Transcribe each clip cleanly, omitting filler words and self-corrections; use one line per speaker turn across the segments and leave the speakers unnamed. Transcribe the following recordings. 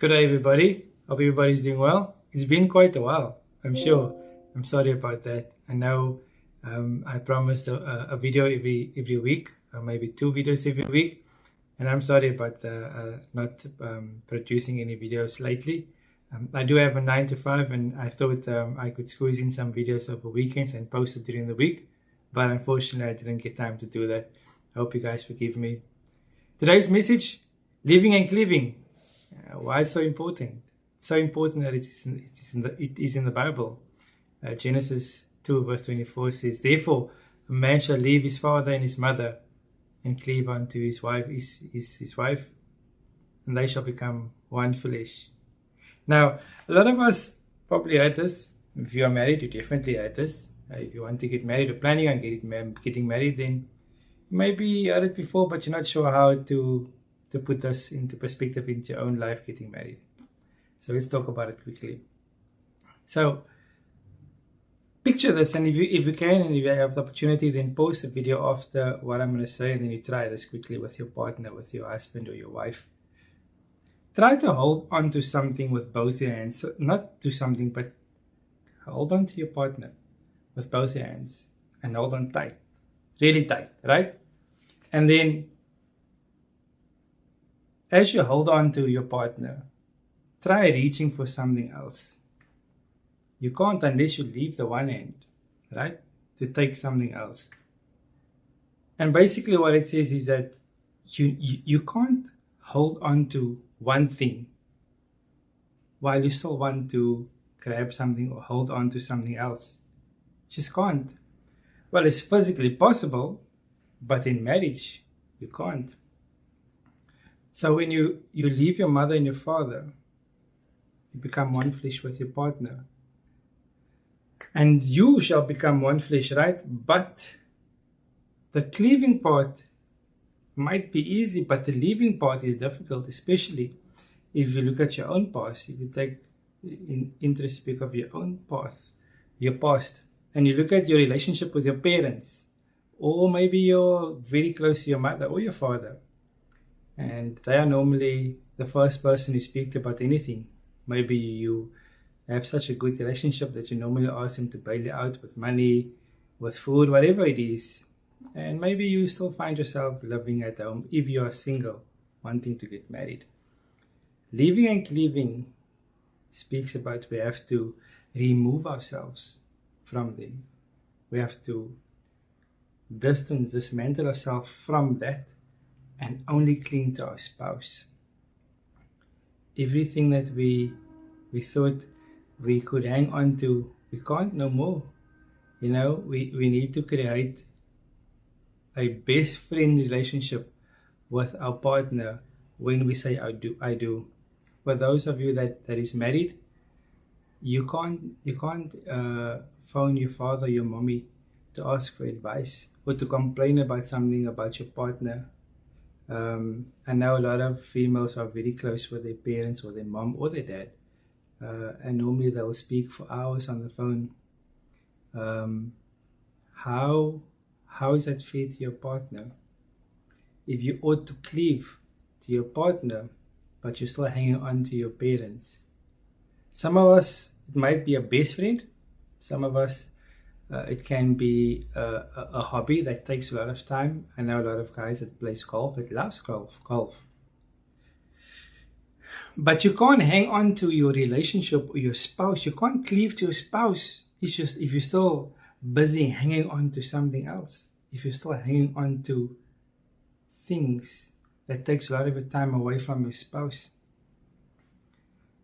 Good day, everybody. Hope everybody's doing well. It's been quite a while, I'm sure. I'm sorry about that. I know I promised a video every week, or maybe 2 videos every week, and I'm sorry about not producing any videos lately. I do have a 9 to 5, and I thought I could squeeze in some videos over weekends and post it during the week, but unfortunately I didn't get time to do that. I hope you guys forgive me. Today's message: living and cleaving. Why it's so important? It's so important that it is in the Bible. Genesis 2 verse 24 says, "Therefore a man shall leave his father and his mother, and cleave unto his wife, his wife, and they shall become one flesh." Now, a lot of us probably heard this. If you are married, you definitely heard this. If you want to get married or planning on getting married, then maybe you heard it before, but you're not sure how to put this into perspective into your own life getting married. So let's talk about it quickly. So picture this, and if you can, and if you have the opportunity, then pause the video after what I'm going to say, and then you try this quickly with your partner, with your husband or your wife. Try to hold on to something with both your hands. Not do something, but hold on to your partner with both your hands, and hold on tight, really tight, right? And then as you hold on to your partner, try reaching for something else. You can't unless you leave the one hand, right? To take something else. And basically what it says is that you can't hold on to one thing while you still want to grab something or hold on to something else. Just can't. Well, it's physically possible, but in marriage, you can't. So when you leave your mother and your father, you become one flesh with your partner. And you shall become one flesh, right? But the cleaving part might be easy, but the leaving part is difficult, especially if you look at your own past. If you take in introspect of your own past, and you look at your relationship with your parents, or maybe you're very close to your mother or your father, and they are normally the first person you speak to about anything. Maybe you have such a good relationship that you normally ask them to bail you out with money, with food, whatever it is. And maybe you still find yourself living at home if you are single, wanting to get married. Living and cleaving speaks about we have to remove ourselves from them. We have to dismantle ourselves from that, and only cling to our spouse. Everything that we thought we could hang on to, we can't no more. You know, we need to create a best friend relationship with our partner when we say I do. For those of you that is married, you can't phone your father or your mommy to ask for advice or to complain about something about your partner. I know a lot of females are very close with their parents or their mom or their dad, and normally they'll speak for hours on the phone. How is that fair to your partner? If you ought to cleave to your partner, but you're still hanging on to your parents. Some of us, it might be a best friend. Some of us, it can be a hobby that takes a lot of time. I know a lot of guys that plays golf, that loves golf. But you can't hang on to your relationship or your spouse. You can't cleave to your spouse. It's just if you're still busy hanging on to something else. If you're still hanging on to things that takes a lot of your time away from your spouse.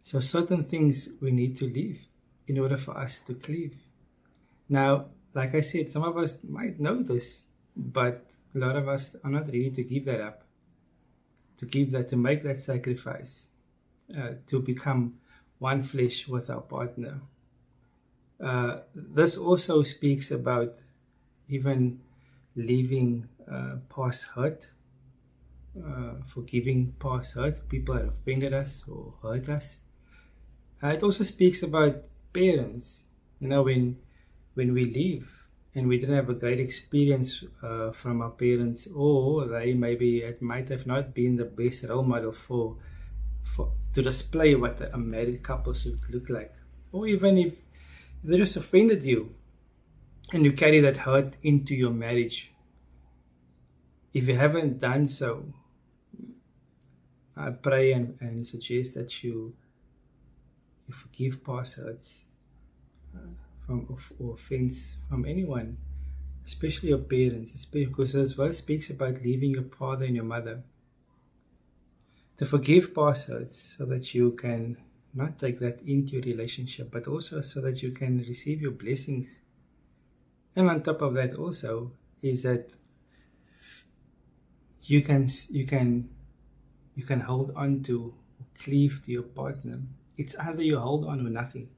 So certain things we need to leave in order for us to cleave. Now, like I said, some of us might know this, but a lot of us are not ready to give that up, to make that sacrifice, to become one flesh with our partner. This also speaks about even leaving past hurt, forgiving past hurt, people that offended us or hurt us. It also speaks about parents. You know, when we leave and we didn't have a great experience from our parents, or it might have not been the best role model to display what a married couple should look like. Or even if they just offended you and you carry that hurt into your marriage, if you haven't done so, I pray and suggest that you forgive past hurts or offense from anyone, especially your parents, especially because this verse speaks about leaving your father and your mother. To forgive past hurts so that you can not take that into your relationship, but also so that you can receive your blessings. And on top of that also is that you can hold on to, cleave to your partner. It's either you hold on or nothing.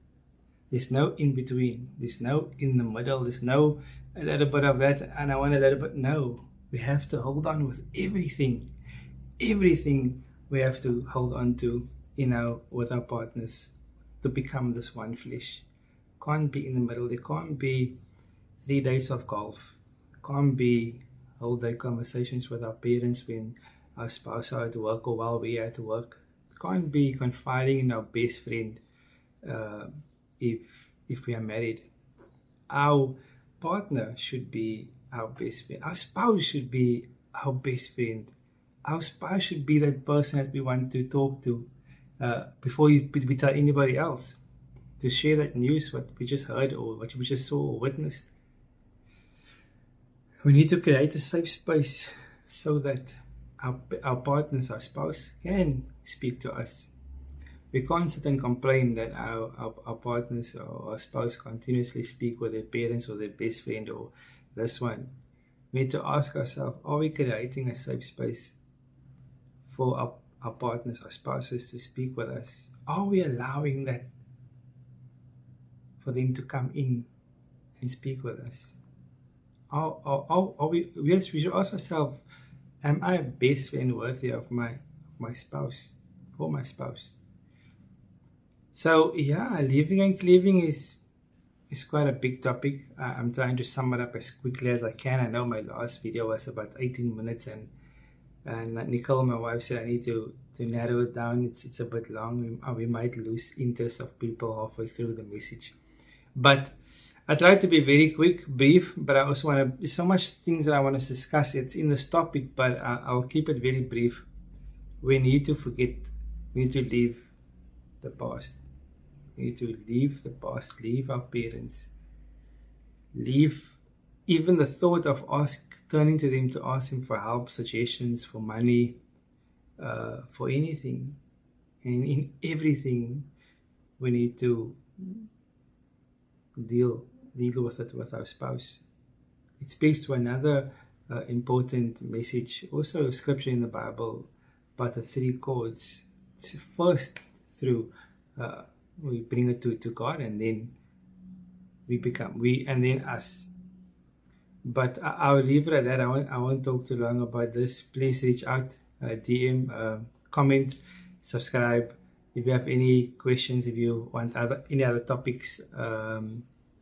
There's no in between. There's no in the middle. There's no a little bit of that and I want a little bit. No, we have to hold on with everything. Everything we have to hold on to, with our partners to become this one flesh. Can't be in the middle. There can't be 3 days of golf. Can't be whole day conversations with our parents when our spouse are at work or while we are at work. Can't be confiding in our best friend if we are married. Our partner should be our best friend. Our spouse should be our best friend. Our spouse should be that person that we want to talk to before we tell anybody else, to share that news, what we just heard or what we just saw or witnessed. We need to create a safe space so that our partners, our spouse, can speak to us. We can't sit and complain that our partners or our spouse continuously speak with their parents or their best friend or this one. We need to ask ourselves, are we creating a safe space for our partners, our spouses to speak with us? Are we allowing that for them to come in and speak with us? We should ask ourselves, am I a best friend worthy of my spouse, for my spouse? So yeah, leaving and cleaving is quite a big topic. I'm trying to sum it up as quickly as I can. I know my last video was about 18 minutes and Nicole, my wife, said I need to narrow it down. It's a bit long. We might lose interest of people halfway through the message. But I try to be very quick, brief, but I also there's so much things that I want to discuss. It's in this topic, but I'll keep it very brief. We need to forget. We need to leave the past. We need to leave the past, leave our parents, leave even the thought of turning to them to ask them for help, suggestions, for money, for anything. And in everything, we need to deal with it with our spouse. It speaks to another important message, also a scripture in the Bible, about the 3 chords. It's first through we bring it to God, and then we and then us. But I'll leave it at that. I won't talk too long about this. Please reach out, DM, comment, subscribe. If you have any questions, if you want any other topics that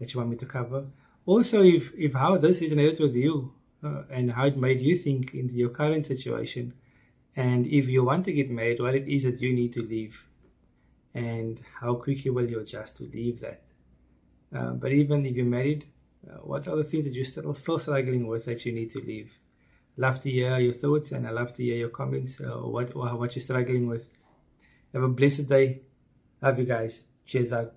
you want me to cover. Also, if how this resonated with you and how it made you think into your current situation, and if you want to get married, what it is that you need to leave, and how quickly will you adjust to leave that. But even if you're married, what are the things that you're still struggling with that you need to leave? Love to hear your thoughts, and I love to hear your comments or what you're struggling with. Have a blessed day. Love you guys. Cheers out.